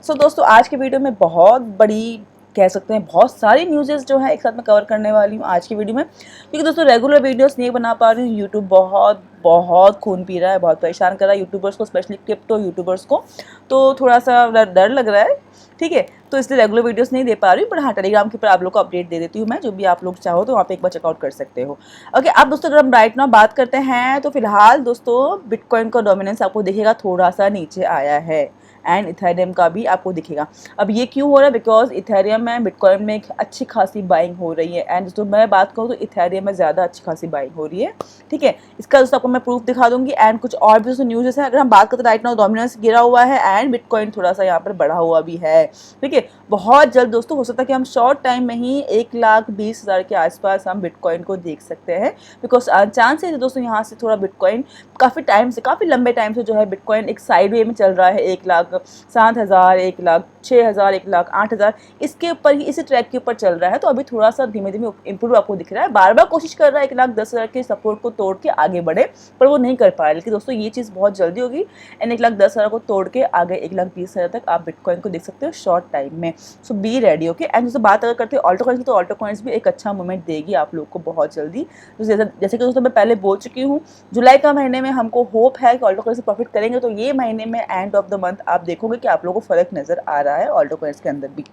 सो दोस्तों आज के वीडियो में बहुत बड़ी कह सकते हैं बहुत सारी न्यूज़ेस जो है एक साथ में कवर करने वाली हूँ आज की वीडियो में, क्योंकि दोस्तों रेगुलर वीडियोस नहीं बना पा रही हूँ। यूट्यूब बहुत बहुत खून पी रहा है, बहुत परेशान कर रहा है यूट्यूबर्स को, स्पेशली क्रिप्टो यूट्यूबर्स को। तो थोड़ा सा डर लग रहा है, ठीक है, तो इसलिए रेगुलर वीडियोस नहीं दे पा रही हूँ। पर हाँ, टेलीग्राम के ऊपर आप लोग को अपडेट दे देती हूँ मैं, जो भी आप लोग चाहो तो वहाँ पे एक बार चेकआउट कर सकते हो। ओके, अब दोस्तों अगर हम राइट नाउ बात करते हैं तो फिलहाल दोस्तों बिटकॉइन का डोमिनेंस आपको दिखेगा थोड़ा सा नीचे आया है, एंड इथेरियम का भी आपको दिखेगा। अब ये क्यों हो रहा है? बिकॉज इथेरियम में बिटकॉइन में एक अच्छी खासी बाइंग हो रही है, एंड दोस्तों मैं बात करूँ तो इथेरियम में ज़्यादा अच्छी खासी बाइंग हो रही है, ठीक है। इसका दोस्तों आपको मैं प्रूफ दिखा दूंगी, एंड कुछ और भी दोस्तों न्यूज़ है। अगर हम बात करते हैं राइट नाउ डोमिनेंस गिरा हुआ है एंड बिटकॉइन थोड़ा सा यहाँ पर बढ़ा हुआ भी है, ठीक है। बहुत जल्द दोस्तों हो सकता है कि हम शॉर्ट टाइम में ही 1,20,000 के आसपास हम बिटकॉइन को देख सकते हैं, बिकॉज चांसेस है दोस्तों यहाँ से थोड़ा बिटकॉइन काफ़ी टाइम से, काफ़ी लंबे टाइम से जो है बिटकॉइन एक साइड वे में चल रहा है। 1,07,000, 1,06,000, 1,08,000 इसके ऊपर ही, इसी ट्रैक के ऊपर चल रहा है। तो अभी थोड़ा सा धीमे धीमे इंप्रूव आपको दिख रहा है। बार बार कोशिश कर रहा है 1,10,000 के सपोर्ट को तोड़ के आगे बढ़े, पर वो नहीं कर पा रहा है। लेकिन दोस्तों ये चीज़ बहुत जल्दी होगी, एंड 1,10,000 को तोड़ के आगे 1,20,000 तक आप बिटकॉइन को देख सकते हो शॉर्ट टाइम में। सो बी रेडी, ओके। एंड दोस्तों बात अगर करते हैं ऑल्टो कॉइन्स की, तो ऑल्टो कॉइन्स भी एक अच्छा मूवमेंट देगी आप लोग को बहुत जल्दी। तो जैसे कि दोस्तों मैं पहले बोल चुकी हूँ, जुलाई का महीने में हमको होप है कि ऑल्टो कॉइन्स से प्रॉफिट करेंगे। तो ये महीने में एंड ऑफ द मंथ आप देखोगे कि आप लोगों को फर्क नजर आ रहा है ऑल्टो कॉइन्स के अंदर भी,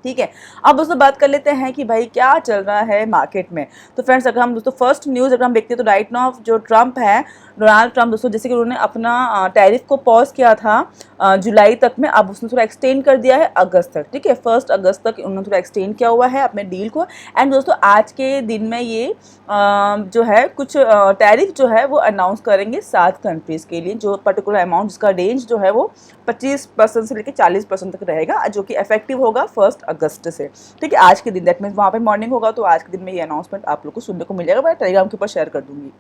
ठीक है। अब दोस्तों बात कर लेते हैं कि भाई क्या चल रहा है मार्केट में। तो फ्रेंड्स अगर हम दोस्तों फर्स्ट न्यूज़ अगर हम देखते हैं तो राइट नाउ जो ट्रम्प है, डोनाल्ड ट्रम्प दोस्तों, जैसे कि उन्होंने अपना टैरिफ को पॉज किया था जुलाई तक में, अब उसने थोड़ा एक्सटेंड कर दिया है अगस्त तक, ठीक है। 1 अगस्त तक उन्होंने थोड़ा एक्सटेंड किया हुआ है अपने डील को। एंड दोस्तों आज के दिन में ये जो है कुछ टैरिफ जो है वो अनाउंस करेंगे 7 कंट्रीज़ के लिए, जो पर्टिकुलर अमाउंट जिसका रेंज जो है वो 25% से लेकर 40% तक रहेगा, जो कि इफेक्टिव होगा 1 अगस्त से, ठीक है। आज के दिन, दैट मीन्स वहाँ पे मॉर्निंग होगा, तो आज के दिन में ये अनाउंसमेंट आप लोग को सुनने को मिल जाएगा। मैं टेलीग्राम के ऊपर शेयर कर दूंगी,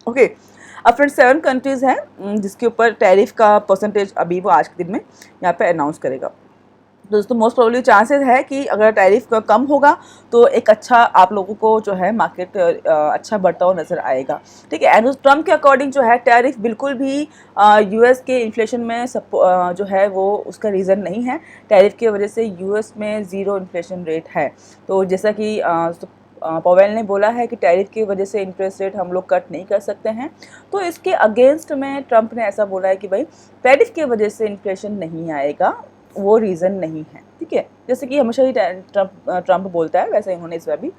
ओके। अब फ्रेंड्स 7 कंट्रीज़ हैं जिसके ऊपर टैरिफ का परसेंटेज अभी वो आज के दिन में यहाँ पे अनाउंस करेगा। तो दोस्तों मोस्ट प्रोबेबली चांसेस है कि अगर टैरिफ कम होगा तो एक अच्छा आप लोगों को जो है मार्केट अच्छा बढ़ता हुआ नजर आएगा, ठीक है। एंड ट्रम्प के अकॉर्डिंग जो है टैरिफ बिल्कुल भी यूएस के इन्फ्लेशन में जो है वो उसका रीज़न नहीं है। टैरिफ की वजह से यूएस में 0 इन्फ्लेशन रेट है। तो जैसा कि पवेल ने बोला है कि टैरिफ की वजह से इंटरेस्ट रेट हम लोग कट नहीं कर सकते हैं, तो इसके अगेंस्ट में ट्रम्प ने ऐसा बोला है कि भाई टैरिफ की वजह से इन्फ्लेशन नहीं आएगा, वो रीज़न नहीं है, ठीक है। जैसे कि हमेशा ही ट्रम्प बोलता है, वैसे उन्होंने इस बार भी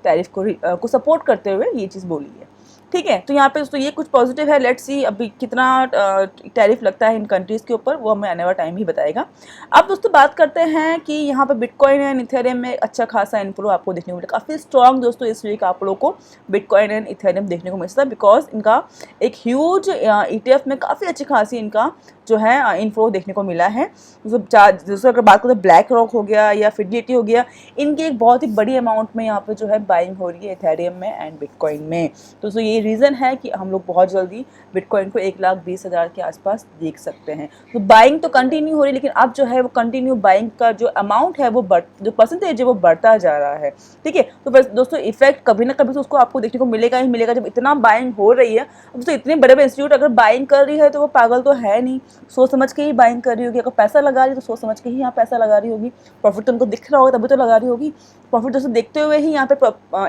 टैरिफ को सपोर्ट करते हुए ये चीज़ बोली है, ठीक है। तो यहाँ पे दोस्तों ये कुछ पॉजिटिव है। लेट्स सी अभी कितना टैरिफ लगता है इन कंट्रीज़ के ऊपर, वो हमें आने वाला टाइम ही बताएगा। अब दोस्तों बात करते हैं कि यहाँ पे बिटकॉइन एंड इथेरियम में अच्छा खासा इम्प्रूव आपको देखने को मिलेगा। काफ़ी स्ट्रॉन्ग दोस्तों इस वीक आप लोगों को बिटकॉइन एंड इथेरियम देखने को मिल सकता है, बिकॉज इनका एक ह्यूज ETF में काफ़ी अच्छी खासी इनका जो है इनफ्लो देखने को मिला है। दोस्तों अगर बात करें तो ब्लैक रॉक हो गया या फिडेलिटी हो गया, इनकी एक बहुत ही बड़ी अमाउंट में यहाँ पे जो है बाइंग हो रही है इथेरियम में एंड बिटकॉइन में। तो दोस्तों ये रीज़न है कि हम लोग बहुत जल्दी बिटकॉइन को 1,20,000 के आसपास देख सकते हैं। तो बाइंग तो कंटिन्यू हो रही है, लेकिन अब जो है वो कंटिन्यू बाइंग का जो अमाउंट है वो जो परसेंटेज है वो बढ़ता जा रहा है, ठीक है। तो बस दोस्तों इफेक्ट कभी ना कभी तो उसको आपको देखने को मिलेगा ही मिलेगा, जब इतना बाइंग हो रही है। दोस्तों इतने बड़े बड़े इंस्टीट्यूट अगर बाइंग कर रही है तो वो पागल तो है नहीं, सोच समझ के ही बाइंग कर रही होगी। अगर पैसा लगा रही है तो सोच समझ के ही यहाँ पैसा लगा रही होगी। प्रॉफिट तो उनको दिख रहा होगा तभी तो लगा रही होगी। प्रॉफिट दोस्तों देखते हुए ही यहाँ पे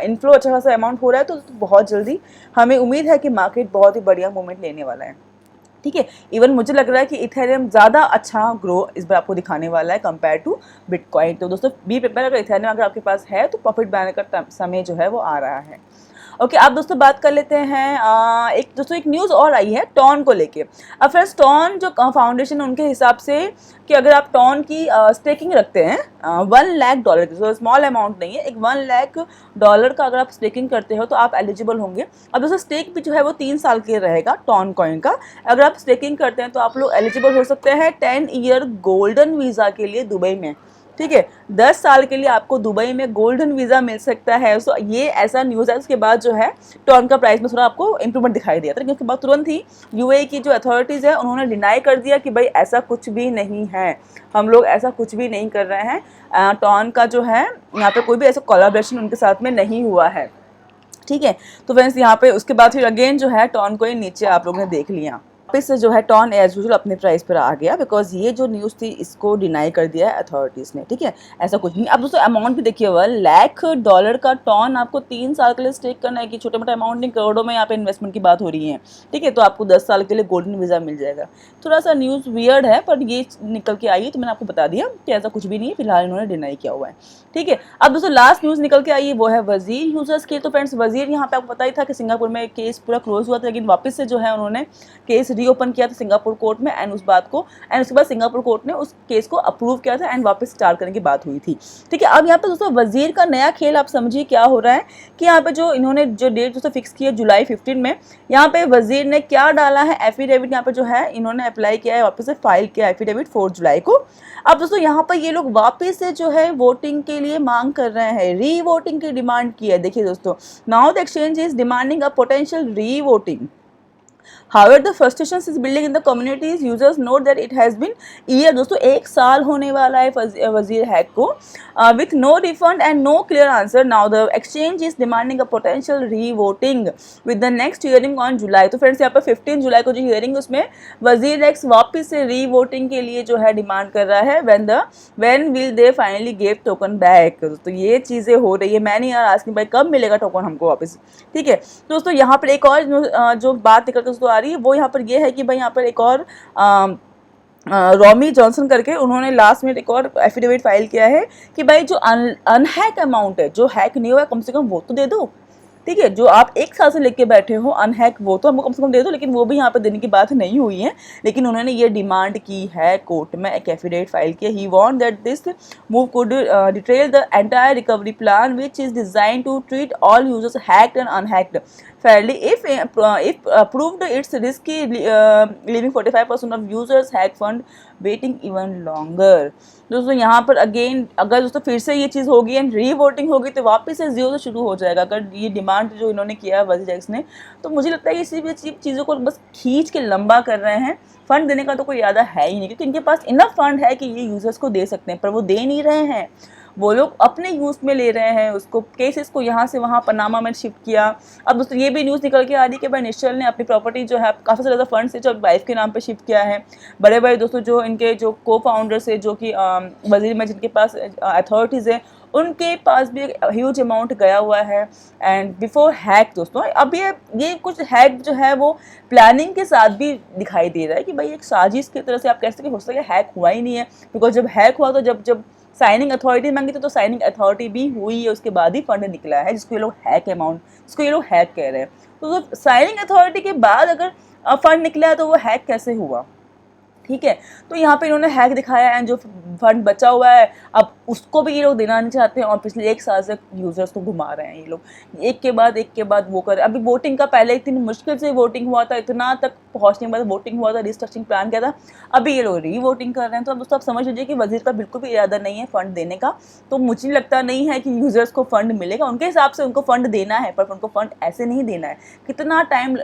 इनफ्लो अच्छा खासा अमाउंट हो रहा है। तो बहुत जल्दी हमें उम्मीद है कि मार्केट बहुत ही बढ़िया मूवमेंट लेने वाला है, ठीक है। इवन मुझे लग रहा है कि इथेरियम ज़्यादा अच्छा ग्रो इस बार आपको दिखाने वाला है कंपेयर टू बिटकॉइन। तो दोस्तों बी प्रिपेयर, अगर इथेरियम अगर आपके पास है तो प्रॉफिट बनाने का समय जो है वो आ रहा है, ओके। आप दोस्तों बात कर लेते हैं एक न्यूज़ और आई है टॉन को लेके। अब फ्रेंड्स टॉन जो फाउंडेशन है उनके हिसाब से कि अगर आप टॉन की स्टेकिंग रखते हैं $1,00,000 की, तो स्मॉल अमाउंट नहीं है, एक $1,00,000 का अगर आप स्टेकिंग करते हो तो आप एलिजिबल होंगे। अब दोस्तों स्टेक भी जो है वो 3 साल के रहेगा टॉन कॉइन का। अगर आप स्टेकिंग करते हैं तो आप लोग एलिजिबल हो सकते हैं 10 ईयर गोल्डन वीज़ा के लिए दुबई में, ठीक है। 10 साल के लिए आपको दुबई में गोल्डन वीज़ा मिल सकता है। सो ये ऐसा न्यूज़ है। उसके बाद जो है टॉन का प्राइस में थोड़ा आपको इंप्रूवमेंट दिखाई दिया था, लेकिन उसके बाद तुरंत ही यूएई की जो अथॉरिटीज़ है उन्होंने डिनाई कर दिया कि भाई ऐसा कुछ भी नहीं है, हम लोग ऐसा कुछ भी नहीं कर रहे हैं। टॉन का जो है यहाँ पे कोई भी ऐसा कोलैबोरेशन उनके साथ में नहीं हुआ है, ठीक है। तो फ्रेंड्स यहाँ पे उसके बाद फिर अगेन जो है टॉन को नीचे आप लोगों ने देख लिया। वापस से जो है टॉन एज यूजुअल अपने प्राइस पर आ गया, बिकॉज ये जो न्यूज़ थी इसको डिनाई कर दिया है अथॉरिटीज़ ने, ठीक है, ऐसा कुछ नहीं। अब दोस्तों अमाउंट भी देखिए, $1,00,000 का टॉन आपको 3 साल के लिए स्टेक करना है, कि छोटा मोटा अमाउंट नहीं, करोड़ों में यहाँ पे इन्वेस्टमेंट की बात हो रही है, ठीक है। तो आपको 10 साल के लिए गोल्डन वीज़ा मिल जाएगा। थोड़ा सा न्यूज़ वियर्ड है, पर ये निकल के आई है तो मैंने आपको बता दिया कि ऐसा कुछ भी नहीं है, फिलहाल इन्होंने डिनाई किया हुआ है, ठीक है। अब दोस्तों लास्ट न्यूज़ निकल के आई है वो है वजीर यूजर्स की। तो फ्रेंड्स वजीर यहाँ पे आपको पता ही था कि सिंगापुर में केस पूरा क्लोज हुआ था, लेकिन वापस से जो है उन्होंने केस रीओपन किया था सिंगापुर कोर्ट में, एंड उसके बाद सिंगापुर कोर्ट ने उस केस को अप्रूव किया था एंड वापस स्टार्ट करने की बात हुई थी, ठीक है। अब यहाँ पे दोस्तों वजीर का नया खेल आप समझिए क्या हो रहा है, कि यहाँ पे जो इन्होंने जो डेट दोस्तों फिक्स की है जुलाई 15 में, यहाँ पे वजीर ने क्या डाला है, एफिडेविट यहाँ पे जो है इन्होंने अप्लाई किया है, वापस से फाइल किया एफिडेविट 4 जुलाई को। अब दोस्तों यहाँ पर ये लोग वापस से जो है वोटिंग के लिए मांग कर रहे हैं, री वोटिंग की डिमांड की है। देखिए दोस्तों, now the exchange is demanding a potential री voting. However, the frustration is building in the communities. Users note that it has been year, दोस्तों 1 साल होने वाला है वजीर हैक को, with no refund and no clear answer. Now the exchange is demanding a potential re-voting with the next hearing on July. तो friends यहाँ पर 15 जुलाई को जो हियरिंग उसमें वजीर एक्स वापस से री-वोटिंग के लिए जो है डिमांड कर रहा है, when will they finally give token back। तो ये चीज़ें हो रही है, मैं नहीं यार आस्किंग भाई कब मिलेगा टोकन हमको वापस, ठीक है। दोस्तों यहाँ पर एक और जो बात निकल के दोस्तों आ रही है वो यहाँ पर ये है कि भाई यहाँ पर एक और रॉमी जॉनसन करके उन्होंने लास्ट में एक और एफिडेविट फाइल किया है कि भाई जो अनहैक अमाउंट है, जो हैक नहीं हुआ कम से कम वो तो दे दो, ठीक है। जो आप 1 साल से लेके बैठे हो अनहैक, वो तो हमको कम से कम दे दो, लेकिन वो भी यहाँ पे देने की बात नहीं हुई है। लेकिन उन्होंने ये डिमांड की है कोर्ट में, एक एफिडेविट फाइल किया। He want that this move could detail the entire recovery plan which is design to treat all users hacked and unhacked fairly. If approved, it's risky leaving 45% of users hack fund waiting even longer. दोस्तों यहाँ पर again अगर दोस्तों फिर से ये चीज़ होगी and re voting होगी तो वापस से जीरो से शुरू हो जाएगा। अगर ये डिमांड जो इन्होंने किया है वजीर एक्स ने, तो मुझे लगता है ये सिर्फ चीज़ों को बस खींच के लंबा कर रहे हैं। फंड देने का तो कोई इरादा है ही नहीं, क्योंकि इनके पास इनफ फंड है कि ये यूजर्स को दे सकते हैं, पर वो दे नहीं रहे हैं। वो लोग अपने यूज़ में ले रहे हैं उसको, केसेस को यहाँ से वहाँ पनामा में शिफ्ट किया। अब दोस्तों ये भी न्यूज़ निकल के आ रही है कि भाई निश्चल ने अपनी प्रॉपर्टी जो है काफ़ी ज़्यादा फंड से जो वाइफ के नाम पे शिफ्ट किया है। बड़े भाई दोस्तों जो इनके जो को फाउंडर्स है, जो कि वजीर में जिनके पास अथॉरिटीज़ है, उनके पास भी एक ह्यूज अमाउंट गया हुआ है। एंड बिफोर हैक दोस्तों, अब ये कुछ हैक जो है वो प्लानिंग के साथ भी दिखाई दे रहा है कि भाई एक साजिश की तरह से आप कह सकते हो सके हैक हुआ ही नहीं है। बिकॉज जब हैक हुआ तो जब साइनिंग अथॉरिटी मांगी थी तो साइनिंग अथॉरिटी भी हुई है, उसके बाद ही फंड निकला है, जिसको ये लोग हैक अमाउंट, जिसको ये लोग हैक कह रहे हैं। तो साइनिंग अथॉरिटी के बाद अगर फंड निकला है तो वो हैक कैसे हुआ, ठीक है। तो यहाँ पे इन्होंने हैक दिखाया है, जो फंड बचा हुआ है अब उसको भी ये लोग देना नहीं चाहते हैं, और पिछले 1 साल से यूजर्स को घुमा रहे हैं ये लोग, एक के बाद वो कर। अभी वोटिंग का पहले इतनी मुश्किल से वोटिंग हुआ था, इतना तक पहुँचने के बाद वोटिंग हुआ था, रिस्ट्रक्चरिंग प्लान किया था, अभी ये लोग री वोटिंग कर रहे हैं। तो अब दोस्तों आप समझ लीजिए कि वजीर का बिल्कुल भी इरादा नहीं है फंड देने का। तो मुझे लगता नहीं है कि यूजर्स को फंड मिलेगा, उनके हिसाब से उनको फंड देना है, पर उनको फंड ऐसे नहीं देना है, कितना टाइम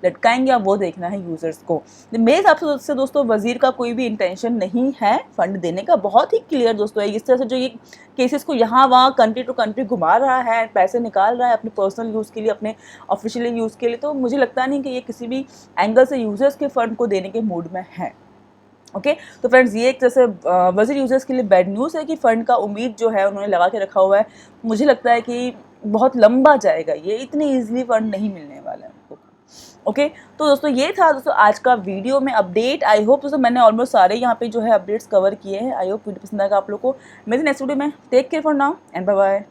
लटकाएंगे आप वो देखना है यूजर्स को। मेरे हिसाब से दोस्तों वजीर का कोई भी इंटेंशन नहीं है फंड देने का, बहुत ही क्लियर दोस्तों है। इस तरह से जो ये केसेस को यहाँ वहाँ कंट्री टू कंट्री घुमा रहा है, पैसे निकाल रहा है अपने पर्सनल यूज़ के लिए, अपने ऑफिशियल यूज़ के लिए, तो मुझे लगता नहीं कि ये किसी भी एंगल से यूजर्स के फंड को देने के मूड में है। ओके तो फ्रेंड्स, ये एक तरह से वजीर यूजर्स के लिए बैड न्यूज़ है कि फ़ंड का उम्मीद जो है उन्होंने लगा के रखा हुआ है। मुझे लगता है कि बहुत लंबा जाएगा, ये इतनी ईजिली फंड नहीं मिलने वाला है उनको। ओके तो दोस्तों ये था दोस्तों आज का वीडियो में अपडेट। आई होप दोस्तों मैंने ऑलमोस्ट सारे यहाँ पे जो है अपडेट्स कवर किए हैं। आई होप वीडियो पसंद आएगा आप लोग को। मेरे नेक्स्ट वीडियो में take care for now and bye bye.